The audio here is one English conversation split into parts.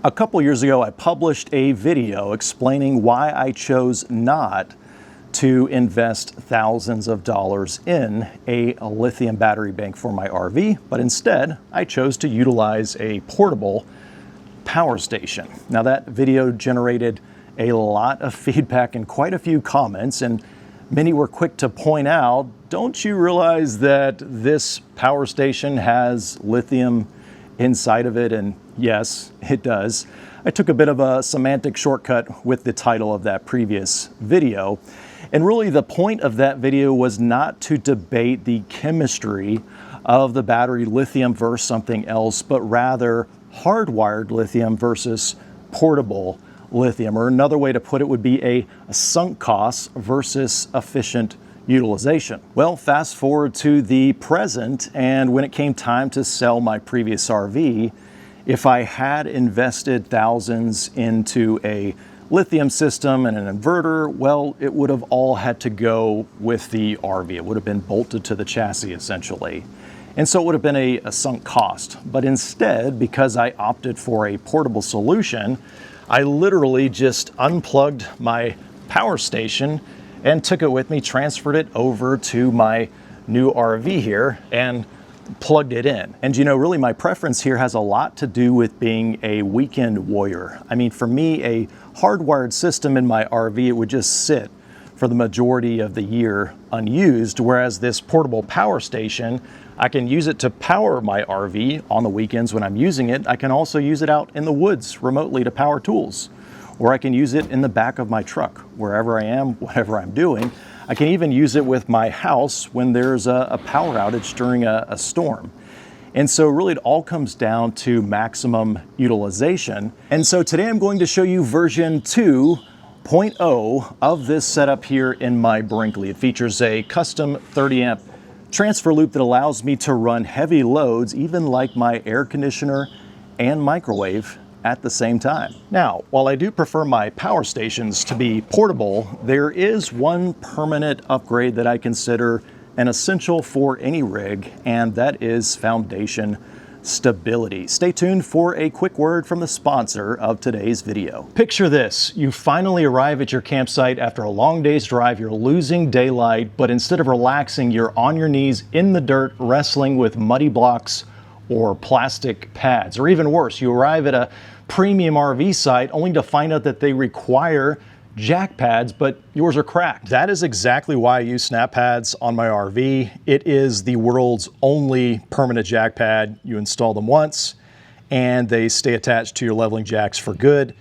A couple years ago, I published a video explaining why I chose not to invest thousands of dollars in a lithium battery bank for my RV, but instead I chose to utilize a portable power station. Now that video generated a lot of feedback and quite a few comments, and many were quick to point out, don't you realize that this power station has lithium inside of it? And yes, it does. I took a bit of a semantic shortcut with the title of that previous video. And really the point of that video was not to debate the chemistry of the battery lithium versus something else, but rather hardwired lithium versus portable lithium. Or another way to put it would be a sunk cost versus efficient utilization. Well, fast forward to the present, and when it came time to sell my previous RV, if I had invested thousands into a lithium system and an inverter, well, it would have all had to go with the RV. It would have been bolted to the chassis essentially. And so it would have been a sunk cost. But instead, because I opted for a portable solution, I literally just unplugged my power station and took it with me, transferred it over to my new RV here, and plugged it in. And you know, really my preference here has a lot to do with being a weekend warrior. I mean, for me, a hardwired system in my RV, it would just sit for the majority of the year unused, whereas this portable power station, I can use it to power my RV on the weekends when I'm using it. I can also use it out in the woods remotely to power tools, or I can use it in the back of my truck, wherever I am, whatever I'm doing. I can even use it with my house when there's a power outage during a storm. And so really it all comes down to maximum utilization. And so today I'm going to show you version 2.0 of this setup here in my Brinkley. It features a custom 30 amp transfer loop that allows me to run heavy loads, even like my air conditioner and microwave at the same time. Now, while I do prefer my power stations to be portable, there is one permanent upgrade that I consider an essential for any rig, and that is foundation stability. Stay tuned for a quick word from the sponsor of today's video. Picture this: you finally arrive at your campsite after a long day's drive, you're losing daylight, but instead of relaxing, you're on your knees in the dirt wrestling with muddy blocks or plastic pads. Or even worse, you arrive at a premium RV site only to find out that they require jack pads, but yours are cracked. That is exactly why I use snap pads on my RV. It is the world's only permanent jack pad. You install them once and they stay attached to your leveling jacks for good.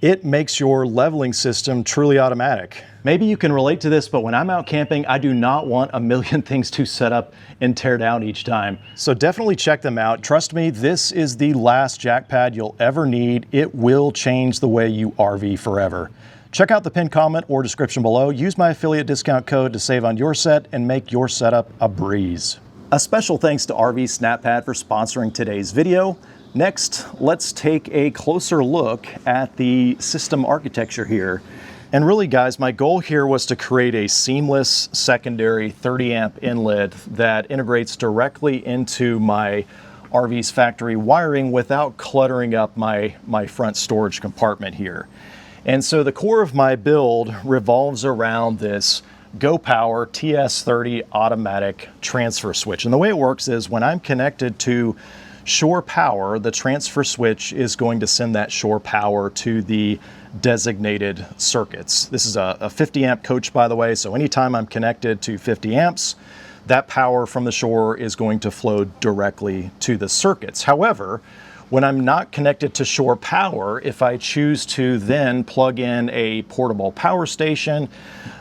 It makes your leveling system truly automatic. Maybe you can relate to this, but when I'm out camping, I do not want a million things to set up and tear down each time. So definitely check them out. Trust me, this is the last jack pad you'll ever need. It will change the way you RV forever. Check out the pinned comment or description below. Use my affiliate discount code to save on your set and make your setup a breeze. A special thanks to RV SnapPad for sponsoring today's video. Next, let's take a closer look at the system architecture here. And really guys, my goal here was to create a seamless secondary 30 amp inlet that integrates directly into my RV's factory wiring without cluttering up my front storage compartment here. And so the core of my build revolves around this GoPower TS30 automatic transfer switch. And the way it works is when I'm connected to shore power, the transfer switch is going to send that shore power to the designated circuits. This is a 50 amp coach, by the way, so anytime I'm connected to 50 amps, that power from the shore is going to flow directly to the circuits. However, when I'm not connected to shore power, if I choose to then plug in a portable power station,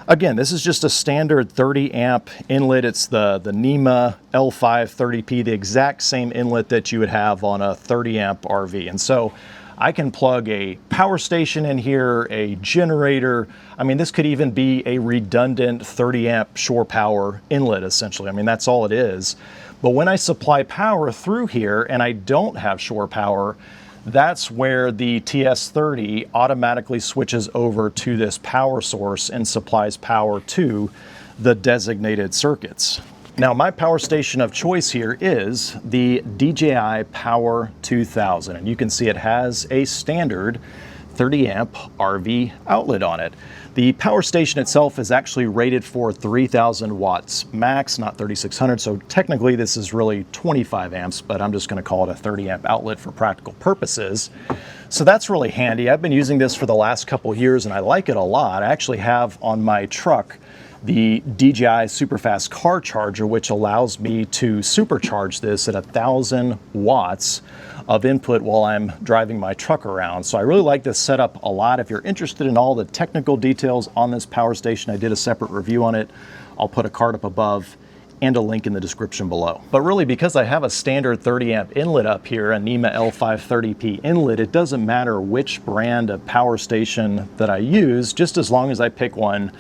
again, this is just a standard 30 amp inlet. It's the NEMA L5-30P, the exact same inlet that you would have on a 30 amp RV. And so I can plug a power station in here, a generator. I mean, this could even be a redundant 30 amp shore power inlet, essentially. I mean, that's all it is. But when I supply power through here and I don't have shore power, that's where the TS30 automatically switches over to this power source and supplies power to the designated circuits. Now, my power station of choice here is the DJI Power 2000, and you can see it has a standard 30 amp RV outlet on it. The power station itself is actually rated for 3000 watts max, not 3600, so technically this is really 25 amps, but I'm just going to call it a 30 amp outlet for practical purposes. So that's really handy. I've been using this for the last couple years and I like it a lot. I actually have on my truck the DJI Superfast car charger, which allows me to supercharge this at 1000 watts of input while I'm driving my truck around. So I really like this setup a lot. If you're interested in all the technical details on this power station, I did a separate review on it. I'll put a card up above and a link in the description below. But really, because I have a standard 30 amp inlet up here, a NEMA L5-30P inlet, it doesn't matter which brand of power station that I use, just as long as I pick one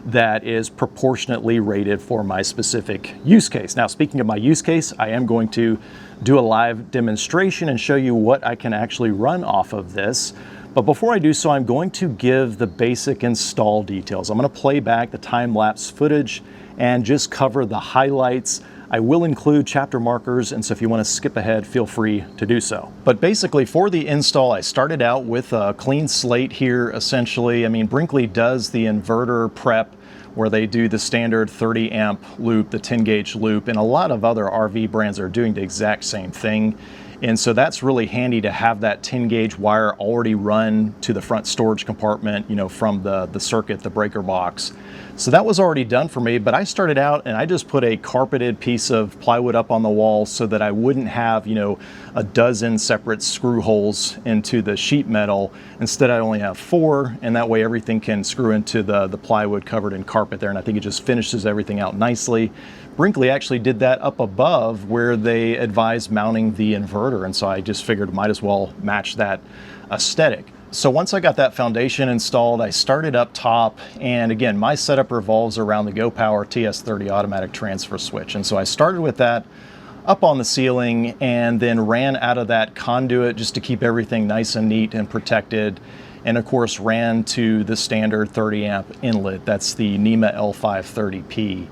that is proportionately rated for my specific use case. Now, speaking of my use case, I am going to do a live demonstration and show you what I can actually run off of this. But before I do so, I'm going to give the basic install details. I'm going to play back the time-lapse footage and just cover the highlights. I will include chapter markers, and so if you want to skip ahead, feel free to do so. But basically, for the install, I started out with a clean slate here, essentially. I mean, Brinkley does the inverter prep where they do the standard 30 amp loop, the 10 gauge loop, and a lot of other RV brands are doing the exact same thing. And so that's really handy to have that 10 gauge wire already run to the front storage compartment, you know, from the circuit, the breaker box. So that was already done for me, but I started out and I just put a carpeted piece of plywood up on the wall so that I wouldn't have, you know, a dozen separate screw holes into the sheet metal. Instead, I only have 4, and that way everything can screw into the plywood covered in carpet there, and I think it just finishes everything out nicely. Brinkley actually did that up above where they advised mounting the inverter, and so I just figured might as well match that aesthetic. So once I got that foundation installed, I started up top, and again, my setup revolves around the GoPower TS30 automatic transfer switch. And so I started with that up on the ceiling and then ran out of that conduit just to keep everything nice and neat and protected. And of course, ran to the standard 30 amp inlet. That's the NEMA L5-30P.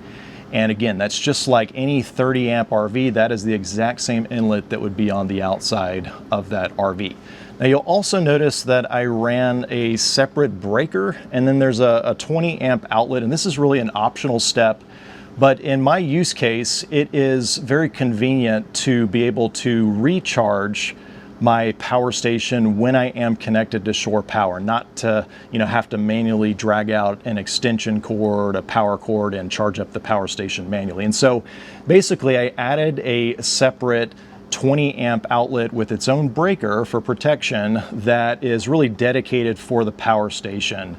And again, that's just like any 30 amp RV. That is the exact same inlet that would be on the outside of that RV. Now you'll also notice that I ran a separate breaker, and then there's a 20 amp outlet, and this is really an optional step. But in my use case, it is very convenient to be able to recharge my power station when I am connected to shore power, not to, you know, have to manually drag out an extension cord, a power cord, and charge up the power station manually. And so basically I added a separate 20 amp outlet with its own breaker for protection that is really dedicated for the power station.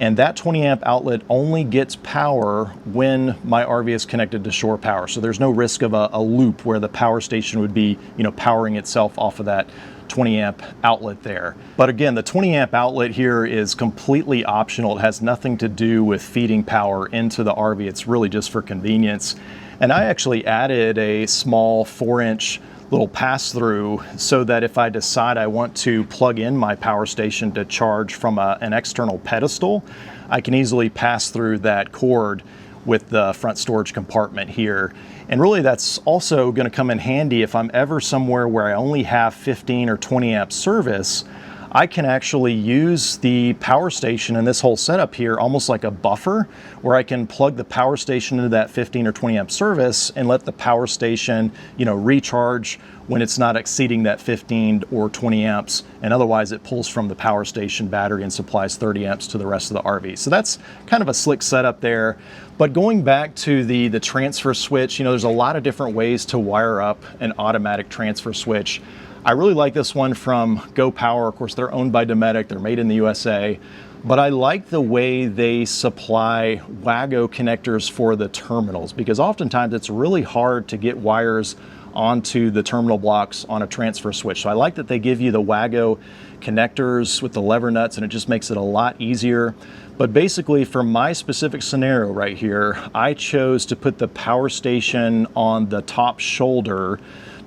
And that 20 amp outlet only gets power when my RV is connected to shore power. So there's no risk of a loop where the power station would be, you know, powering itself off of that 20 amp outlet there. But again, the 20 amp outlet here is completely optional. It has nothing to do with feeding power into the RV. It's really just for convenience. And I actually added a small 4-inch little pass-through so that if I decide I want to plug in my power station to charge from an external pedestal, I can easily pass through that cord with the front storage compartment here. And really that's also going to come in handy if I'm ever somewhere where I only have 15 or 20 amp service. I can actually use the power station and this whole setup here almost like a buffer, where I can plug the power station into that 15 or 20 amp service and let the power station, you know, recharge when it's not exceeding that 15 or 20 amps, and otherwise it pulls from the power station battery and supplies 30 amps to the rest of the RV. So that's kind of a slick setup there. But going back to the transfer switch, you know, there's a lot of different ways to wire up an automatic transfer switch. I really like this one from GoPower. Of course, they're owned by Dometic. They're made in the USA. But I like the way they supply Wago connectors for the terminals, because oftentimes it's really hard to get wires onto the terminal blocks on a transfer switch. So I like that they give you the Wago connectors with the lever nuts, and it just makes it a lot easier. But basically, for my specific scenario right here, I chose to put the power station on the top shoulder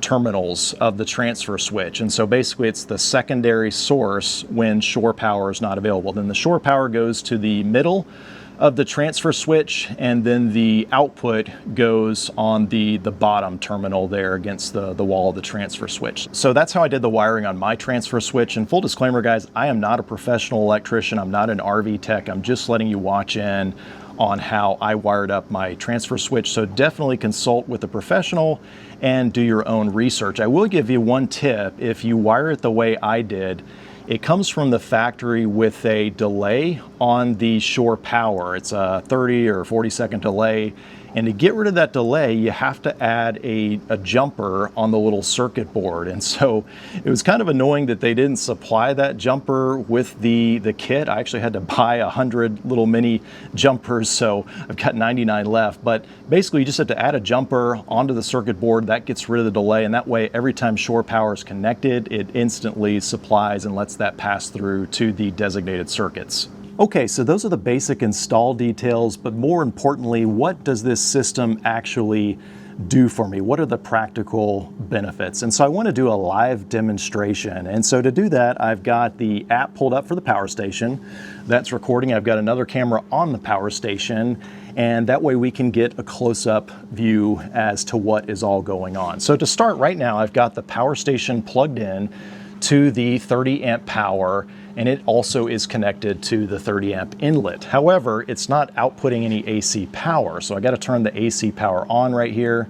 terminals of the transfer switch. And so basically it's the secondary source when shore power is not available. Then the shore power goes to the middle of the transfer switch, and then the output goes on the bottom terminal there against the wall of the transfer switch. So that's how I did the wiring on my transfer switch. And full disclaimer, guys, I am not a professional electrician. I'm not an RV tech. I'm just letting you watch in on how I wired up my transfer switch. So definitely consult with a professional and do your own research. I will give you one tip. If you wire it the way I did, it comes from the factory with a delay on the shore power. It's a 30 or 40-second delay. And to get rid of that delay, you have to add a jumper on the little circuit board. And so it was kind of annoying that they didn't supply that jumper with the kit. I actually had to buy 100 little mini jumpers, so I've got 99 left. But basically, you just have to add a jumper onto the circuit board. That gets rid of the delay, and that way, every time shore power is connected, it instantly supplies and lets that pass through to the designated circuits. Okay, so those are the basic install details, but more importantly, what does this system actually do for me? What are the practical benefits? And so I want to do a live demonstration. And so to do that, I've got the app pulled up for the power station. That's recording. I've got another camera on the power station, and that way we can get a close-up view as to what is all going on. So to start right now, I've got the power station plugged in to the 30 amp power, and it also is connected to the 30 amp inlet. However, it's not outputting any AC power, so I got to turn the AC power on right here.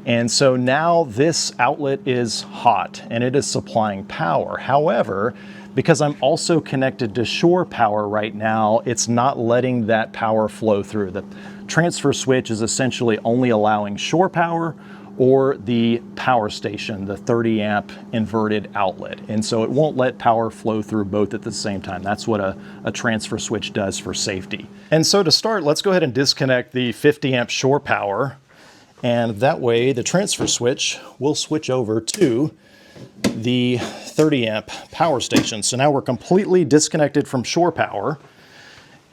And so now this outlet is hot and it is supplying power. However, because I'm also connected to shore power right now, it's not letting that power flow through. The transfer switch is essentially only allowing shore power or the power station, the 30 amp inverted outlet. And so it won't let power flow through both at the same time. That's what a transfer switch does for safety. And so to start, let's go ahead and disconnect the 50 amp shore power. And that way the transfer switch will switch over to the 30 amp power station. So now we're completely disconnected from shore power.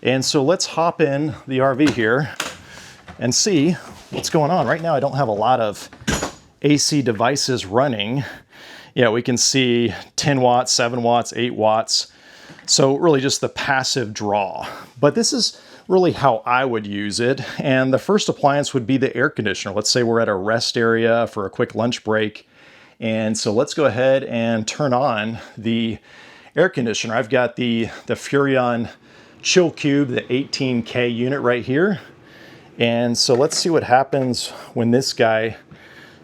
And so let's hop in the RV here and see what's going on. Right now, I don't have a lot of AC devices running. Yeah, we can see 10 watts, 7 watts, 8 watts. So really just the passive draw. But this is really how I would use it. And the first appliance would be the air conditioner. Let's say we're at a rest area for a quick lunch break. And so let's go ahead and turn on the air conditioner. I've got the Furrion Chill Cube, the 18K unit right here. And so let's see what happens when this guy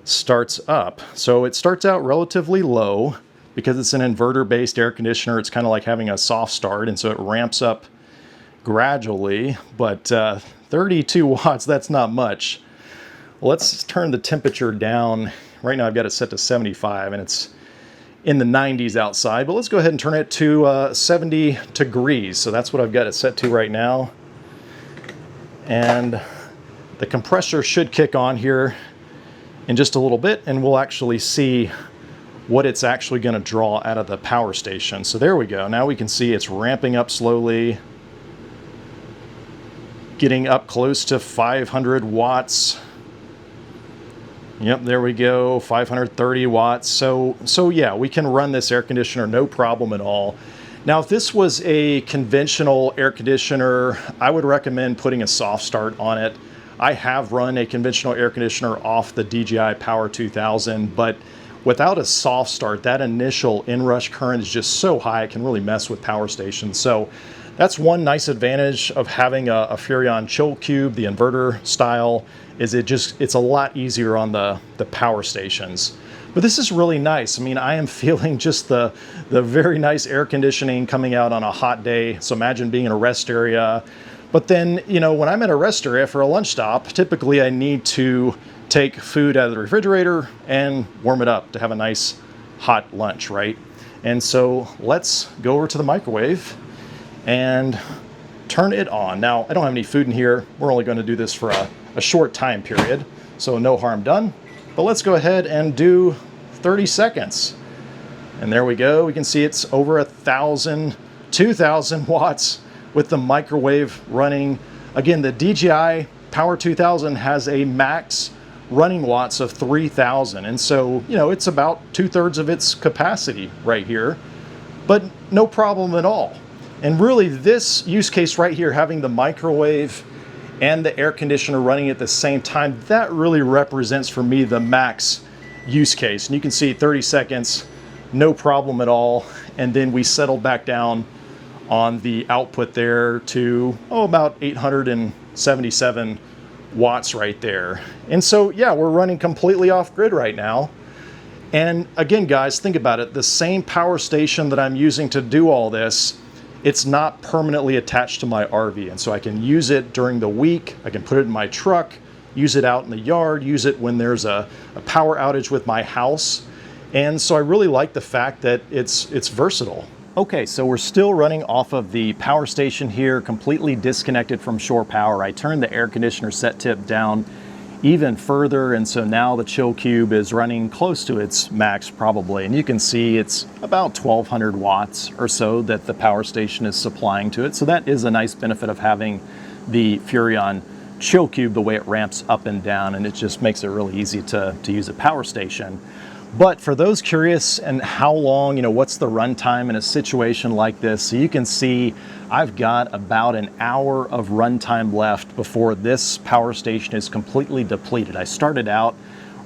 starts up. So it starts out relatively low because it's an inverter-based air conditioner. It's kind of like having a soft start, and so it ramps up gradually, but 32 watts, that's not much. Let's turn the temperature down. Right now I've got it set to 75, and it's in the 90s outside, but let's go ahead and turn it to 70 degrees. So that's what I've got it set to right now. And the compressor should kick on here in just a little bit, and we'll actually see what it's actually going to draw out of the power station. So there we go. Now we can see it's ramping up slowly, getting up close to 500 watts. Yep, there we go, 530 watts. So yeah, we can run this air conditioner no problem at all. Now, if this was a conventional air conditioner, I would recommend putting a soft start on it. I have run a conventional air conditioner off the DJI Power 2000, but without a soft start, that initial inrush current is just so high, it can really mess with power stations. So that's one nice advantage of having a Furrion Chill Cube, the inverter style, is it's a lot easier on the power stations. But this is really nice. I mean, I am feeling just the very nice air conditioning coming out on a hot day. So imagine being in a rest area. But then, you know, when I'm at a rest area for a lunch stop, typically I need to take food out of the refrigerator and warm it up to have a nice hot lunch, right? And so let's go over to the microwave and turn it on. Now, I don't have any food in here. We're only going to do this for a short time period, so no harm done. But let's go ahead and do 30 seconds. And there we go. We can see it's over 1,000, 2,000 watts with the microwave running. Again, the DJI Power 2000 has a max running watts of 3,000. And so, you know, it's about 2/3 of its capacity right here, but no problem at all. And really this use case right here, having the microwave and the air conditioner running at the same time, that really represents for me the max use case. And you can see 30 seconds, no problem at all. And then we settled back down on the output there to, about 877 watts right there. And so, yeah, we're running completely off grid right now. And again, guys, think about it. The same power station that I'm using to do all this, it's not permanently attached to my RV. And so I can use it during the week. I can put it in my truck, use it out in the yard, use it when there's a power outage with my house. And so I really like the fact that it's versatile. Okay, so we're still running off of the power station here, completely disconnected from shore power. I turned the air conditioner set tip down even further, and so now the chill cube is running close to its max probably, and you can see it's about 1200 watts or so that the power station is supplying to it. So that is a nice benefit of having the Furrion chill cube, the way it ramps up and down, and it just makes it really easy to use a power station. But for those curious and how long, what's the runtime in a situation like this, so you can see I've got about an hour of runtime left before this power station is completely depleted. I started out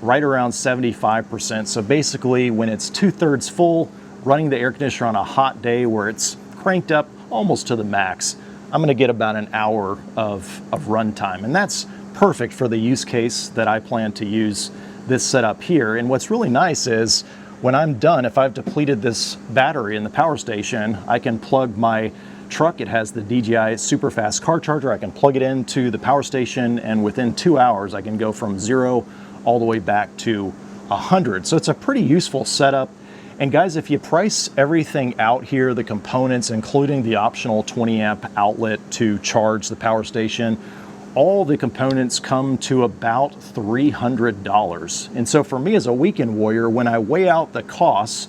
right around 75%. So basically when it's 2/3 full, running the air conditioner on a hot day where it's cranked up almost to the max, I'm gonna get about an hour of runtime. And that's perfect for the use case that I plan to use this setup here. And what's really nice is when I'm done, if I've depleted this battery in the power station, I can plug my truck. It has the DJI super fast car charger. I can plug it into the power station, and within 2 hours, I can go from 0 all the way back to 100. So it's a pretty useful setup. And guys, if you price everything out here, the components, including the optional 20 amp outlet to charge the power station, all the components come to about $300. And so for me as a weekend warrior, when I weigh out the costs,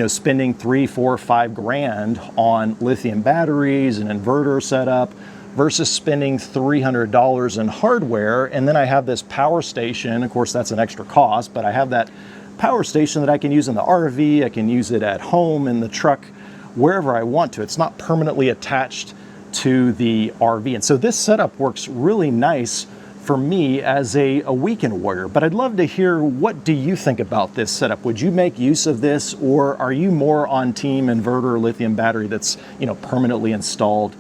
spending 3, 4, 5 grand on lithium batteries and inverter setup versus spending $300 in hardware, and then I have this power station. Of course, that's an extra cost, but I have that power station that I can use in the RV, I can use it at home, in the truck, wherever I want to. It's not permanently attached to the RV. And so this setup works really nice for me as a weekend warrior. But I'd love to hear, what do you think about this setup? Would you make use of this, or are you more on team inverter lithium battery that's permanently installed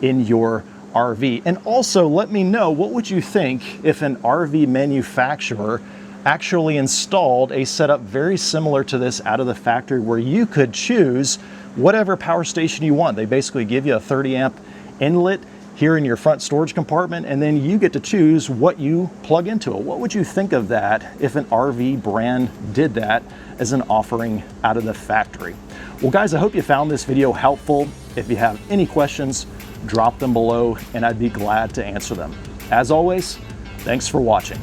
in your RV? And also let me know, what would you think if an RV manufacturer actually installed a setup very similar to this out of the factory, where you could choose whatever power station you want? They basically give you a 30 amp inlet here in your front storage compartment, and then you get to choose what you plug into it. What would you think of that if an RV brand did that as an offering out of the factory? Well, guys, I hope you found this video helpful. If you have any questions, drop them below and I'd be glad to answer them. As always, thanks for watching.